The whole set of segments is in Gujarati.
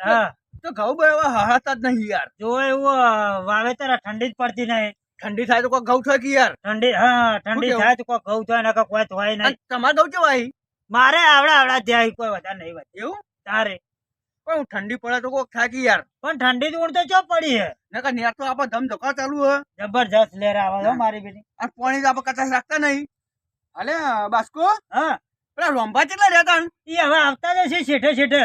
હા તો ઘઉં બરાબર હહાતા જ નહીં યાર. જો એવું વાવેતર ઠંડી જ પડતી નહીં. ઠંડી થાય તો કોઈ ઘઉં થાય કે યાર. ઠંડી હા ઠંડી કેવું? થાય તો કોઈ ઘઉં થાય ને કોઈ થાય નહીં. તમારે ઘઉં કેવા અહીં? મારે આવડા ત્યાં કોઈ વધારે નહીં વાત એવું તારે પણ ઠંડી પડે તો કોક થાય કે યાર. પણ ઠંડી તો ઊંડ તો ચો પડી હે નકર નેર તો આપણે ધમધોકા ચાલુ હે. જબરજસ્ત લેર આવે છે મારી બેટી. આ પાણી તો આપણે કચાશ રાખતા નહીં. અલે બાસ્કો હા પેલા રોંભા કેટલા રહેતા ને? એ હવે આવતા જ હશે શેઠે શેઠે.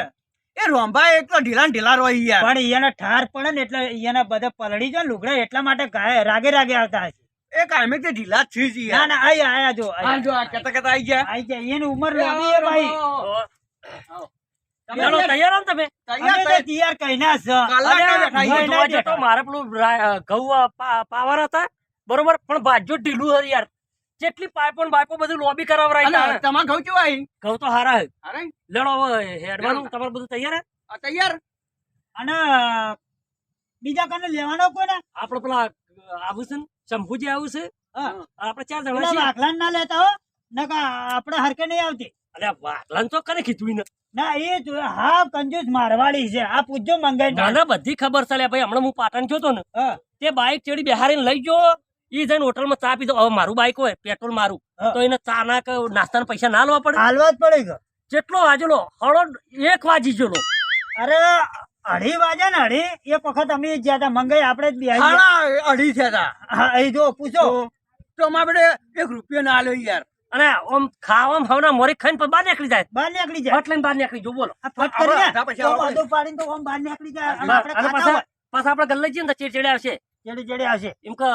એ રોંભા એક તો ઢીલા ને ઢીલા રોય યાર. પણ એને ઠાર પડે ને એટલે એને બધા પલળી જાય ને લુગડા એટલા માટે રાગે રાગે આવતા હશે. એ કાયમે તે ઢીલા જ છે ના ના આયા જો આ જો આ કેતા કેતા આઈ ગયા. આઈ જાય એની ઉંમર લાંબી હે ભાઈ. ચાલો તૈયાર આમ તમે અમે તો તૈયાર કઈના છે. મારે પેલું ઘઉં પાવર હતા બરોબર પણ ભાજ્યો ઢીલું હર યાર જેટલી પાઇપો ને બાઇપો બધું લોબી કરાવરાય તમારે ઘઉં કેવા અહીં? ઘઉં તો હારા હે અરે લેડો હવે હેડવાનું તમારે બધું તૈયાર હે આ તૈયાર. અને બીજા કને લેવાનો કોને? આપડે પેલા આવું છે ને શંભુજી આવું છે હા. આપડે 4 જણા પેલા છીએ વાકલાન ના લેતા હો નકા આપણે હરકે નહીં આવતી. અલ્યા વાકલાન તો કરે કીધું ને ના એ હા કંજૂસ મારવાડી છે. આ પૂછજો મંગાઈ મને બધી ખબર છે લ્યા ભાઈ હમણાં હું પાટણ ગયો તો ને તે બાઈક ચડી બેહારીને લઈ ગયો ઈ જઈને હોટલમાં ચા પીધો હવે મારું બાઈક હોય પેટ્રોલ મારું તો એને ચા ના કે નાસ્તાના પૈસા ના લેવા પડે હાલવા જ પડે કે. જેટલો વાજેલો હળો 1 વાજી ગયેલો અરે 2:30 વાગે ને 2:30 એક વખત અમે જ્યાં તા મંગાઈ આપણે જ બી સાડા 2:30 થયા હતા. હા અહીં જો પૂછો તો અમારે બેટે 1 રૂપિયો ના આલ્યો યાર. અને આમ ખાવામાં ભાવના મોરી ખાઈને પછી બહાર નીકળી જાય બહાર નીકળી જાય. ફટ લઈને બહાર નીકળી જો બોલો આ ફટ કરી આપણા ને પૈસા તો બધું પાડીને તો આમ બહાર નીકળી જાય અને આપણે અને ખાતા હોય. પાછા આપણે ગલ્લે જઈએ ને તો ચેડે આવશે જેડી જેડી આવશે એમ કે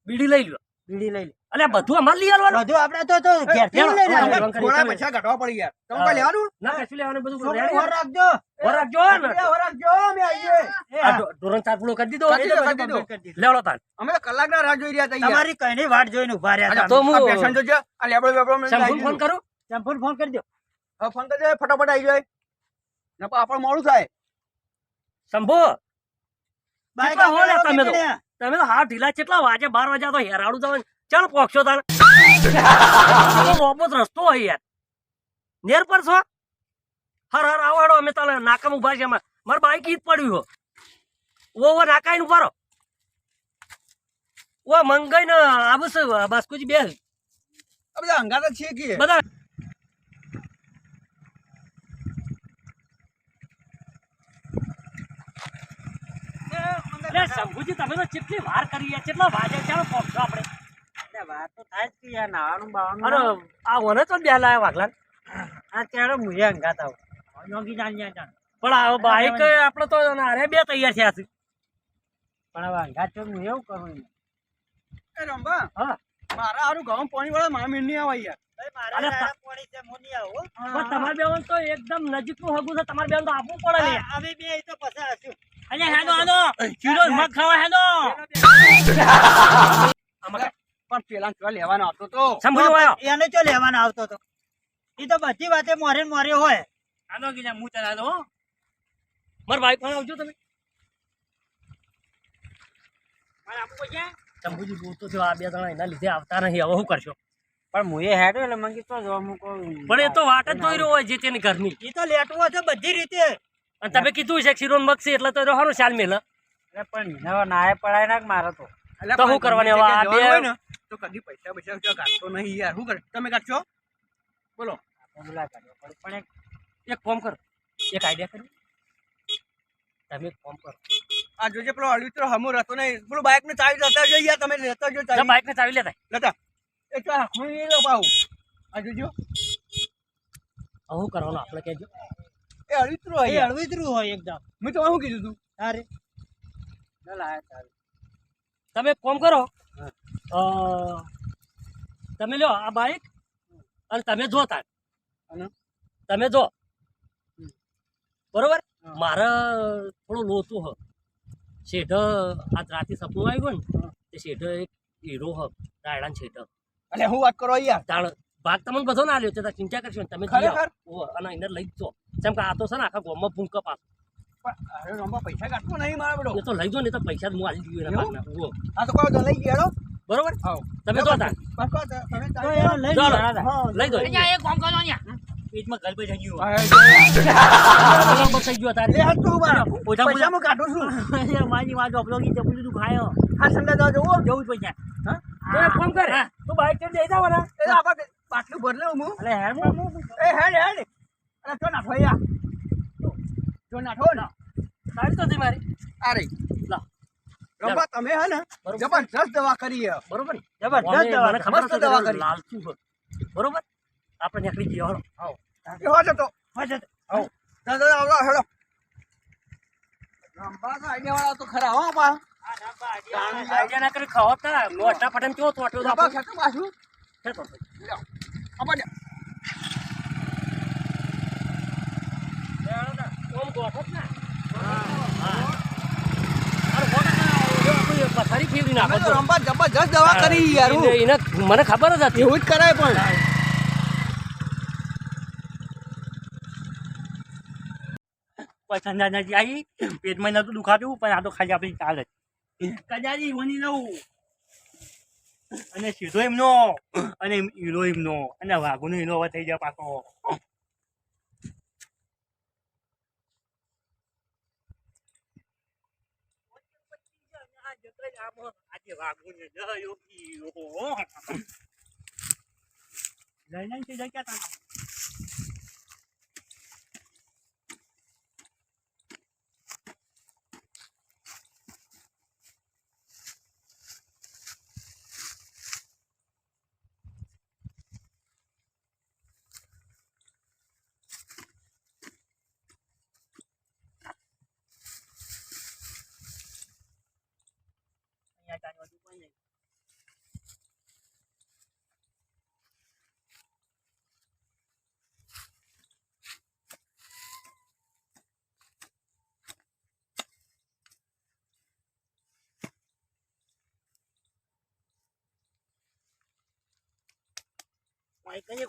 બીડી લઈ લ્યો બીડી લઈ લે અલ્યા બધું અમારે લઈ આવવાનું બધું આપણે તો ઘેરથી જ લઈને હા, આવવાનું. થોડા પૈસા કાઢવા પડી યાર. તમે કઈ લેવાનું? ના કશું લેવાનું બધું છોકરો રેડી વાર રાખજો. વાર રાખજો ને રાખજો અમે આવીએ. એ આ હા. ધોરણ 4 પૂરો કરી દીધો કરી દીધો, બધું કરી દીધો. complete કરી દીધું. લેવડો તાન અમે તો કલાકના રાહ જોઈ રહ્યા હતા યાર. તમારી કઈની વાટ જોઈને ઉભા રહ્યા અચ્છા, હતા. તો હું આ પેશન્ટ જોજો. આ લેબડો બેબડો મને શંભુને લાગી ફોન દીધું. કરું ચંપલ ફોન કરી દો. હવે ફોન કરજો ફટાફટ આવી જાય. નકર આપણે મોડું થાય. શંભુ બાઈક કેટલા હો લે આપણે તમે તો? નીકળ્યા. તમે તો હા ઢીલા કેટલા વાગે 12 વાગ્યા તો હેરાડું જવાનું ચાલ પોક્ષો તાર રોબોટ રસ્તો હોય યાર નેર પર છો હર હર આવડો અમે તને નાકામ ઉભા છે મારે બાઈક ઈ જ પડ્યું હો ઓ નાકાઈને ઉભા રહો ઓ મંગાઈને આવું છે બાસ્કુજી બે આ બધા હંગાત જ છે કે બધા શંભુજી તમે તો કેટલી વાર કરી યાર કેટલા વાગે ચાલો પોક્ષો આપણે એટલે વાત તો થાય જ કે યાર નાવાનું બાવાનું અરે આ વને તો બે લાયા વાગલા આ ચાલો મુજે અંગાત આવો યોગી જાણ જાણ પણ આ બાઈક આપણે તો અરે બે તૈયાર થયા છે પણ હવે અંગાત તો હું એવું કરું ને. એ રંભા હા મારા હારું ઘઉં પાણી વાળા મારા મીંડ નહીં આવે યાર. મારા અરે દાડા પોણી છે, હું નહીં આવું. પણ તમારે બેન તો એકદમ નજીકનું હગું છે તમારે બેન તો આપવું પડે ને હા, અમે બે તો પછી હશું. અહીંયા હેડો હેડો ચીરો મગ ખાવા હેડો પણ પેલા કેવા લેવાનો આવતો તો સંભળ્યો વાયો એને ચો લેવાનો આવતો હતો. એ તો બધી વાતે મોરે ને મોરે હોય. આનો કીધા હું ચલા દો માર બાઈક માં આવજો તમે મારે આપવું પડશે શંભુજી બોલતો થયો આ બે જણા એના લીધે આવતા નહીં હવે શું કરશો પણ હું એ હેડો એટલે મંગી તો જો હું કહું પણ એ તો વાટ જ જોઈ રહ્યો હોય જે તેની ઘરની એ તો લેટવો છે બધી રીતે. અને તમે કીધું છે શિરોન મગશે એટલે તો રહેવાનો ચાલ મેલ પણ નવા નાય પડાય ના મારો તો અલ્યા તો શું પણ કરવાની ગમે હવે આ તે જવાનું બે- હોય ને તો કદી પૈસા પૈસા ક્યાં કાઢતો નહીં યાર. શું કરે તમે કાઢશો? બોલો. પણ એક ફોર્મ કરો એક આઈડિયા કરો તમે એક ફોર્મ કરો આ જોજે પેલો અળવિત્રો હમું રહેતો નહીં. પેલું બાઇક ને ચાવી લેતા જો યાર. તમે લેતા જો ચાવી. બાઈક ને ચાવી લેતા લેતા એ તો હું એ લો પાઉં. આ જોજો હવે શું કરવાનું આપણે કહેજો એ અળવિત્રો એ હોય યાર. હળવીતરું હોય એકદમ. મેં તો શું કીધું તું? તારે તમે એક ફોર્મ કરો તમે લ્યો આ બાઈક અને તમે જો તાર અને? તમે જો બરોબર મારે થોડું લોતું હ શેઠ આજ રાતે સપનું આવ્યું ને તે શેઠ એક હીરો હ રાયડા શેઠ અલે હું વાત કરો યાર. તાણ ભાગ તમને બધો ના લ્યો તો ચિંતા કરશો ને તમે જઈ ખરેખર? આવો. અને એને લઈ જ જો જેમ કે આ તો છે ને આખા ગામમાં ભૂંકા પાસ પણ અરે રંભા પૈસા કાઢતો નહીં મારા બેડો. એ તો લઈ જો ને તો પૈસા જ હું આલી દીધું એના એવું? ભાગના. ઉભો. આ તો કોઈ તો લઈ ગયા બરોબર હાવ. તમે જો તાર બસ બસ, તમે તો ચાવી એને લઈ ચાલો. લો. હા, લઈ દો અહીંયા એક કામ કરો અહીંયા પેટમાં ગલબે થઈ ગયું આ જોયા. બરાબર થઈ ગયો તારે એ હાથ તું ઉભા. ઓછા પૈસા હું કાઢું છું. મારી વાત ડોબલો કી જબલું તું ખાયો આ સંડા જવું જવું જ પૈસા હા તો એક કામ કર તું બાઈક ચડી જઈ જાવ ને એ આપણે બાટલું ભરી લઉં હું. અરે હેર હું એ હેડ હેડ. અરે ચો નાખો યા. ચો નાખો ને. તારી તો થઈ મારી અરે લા રંભા તમે હે ને બરોબર. જબરજસ્ત દવા કરી હે. બરોબર ને? જબરદસ્ત દવા. મને ખબર મસ્ત છે દવા કે કરી. લાલચુ છે. બરોબર આપણે નીકળી જઈએ હળો એ હો જતો. હશે તો. દાદા આવડો હેડો. રંભા તો આઈડિયા વાળા તો ખરા હો પા. આ રંભા આઈડિયા ના કરી ખાવા તા મોટા પટન કેવો તો આટલો રંભા ખેતો પાછું. લ્યો. આમાં દે. ઓમ ગોઠો જ ના હા અરે ગોઠો પથારી ફેરવી અમે નાખો તો રંભા જબરજસ્ત દવા કરી યાર. એને મને ખબર જ હતી એવું જ કરાય પણ. પૈસા નથી આવી પેટમાં નતું દુખાતું પણ આ તો ખાલી આપણી ચાલ જ કદાજી વની લઉં અને સીધો એમનો અને હીરો એમનો અને વાઘુનો હીરો હવે થઈ જાય પાછો આજે વાઘુને જયો હીરો લઈને થઈ જાય ક્યાં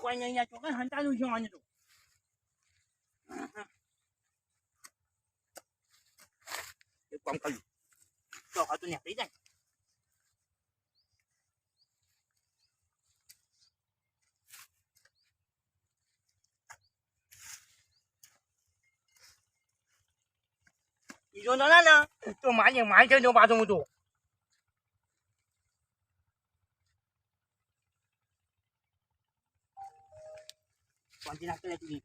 કોઈ નહીં ચોક્કસ હંતાનું છે આને તો એક કામ કર્યું તો આ તો નીકળી જાય બીજો ના તો મારે છે જો પાછો હું તો શાંતિ રાખતો તું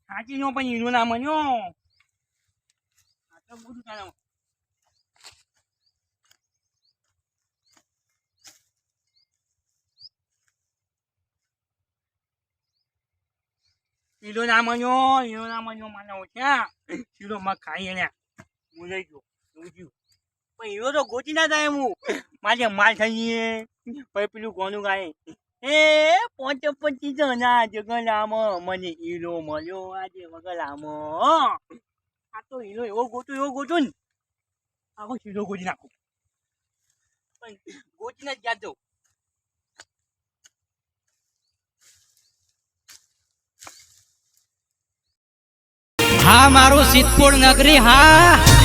સાચી નો પણ હીરો ના મન્યો આ તો બધું તારા હીરો ના મન્યો માનો ક્યાં હીરો માં ખાઈ એને હું લઈ ગયો એવું થયું પણ હીરો તો ગોતી ના થાય હું મારે માલ થઈએ પછી પેલું કોનું ગાય એ 55 જણા જગલામ મને હીરો મળ્યો આજે વગલામ આ તો હીરો એવો ગોતું ને આખો હીરો ગોતી નાખું પણ ગોતીને જ યાદ દઉં હા મારું સિદ્ધપુર નગરી હા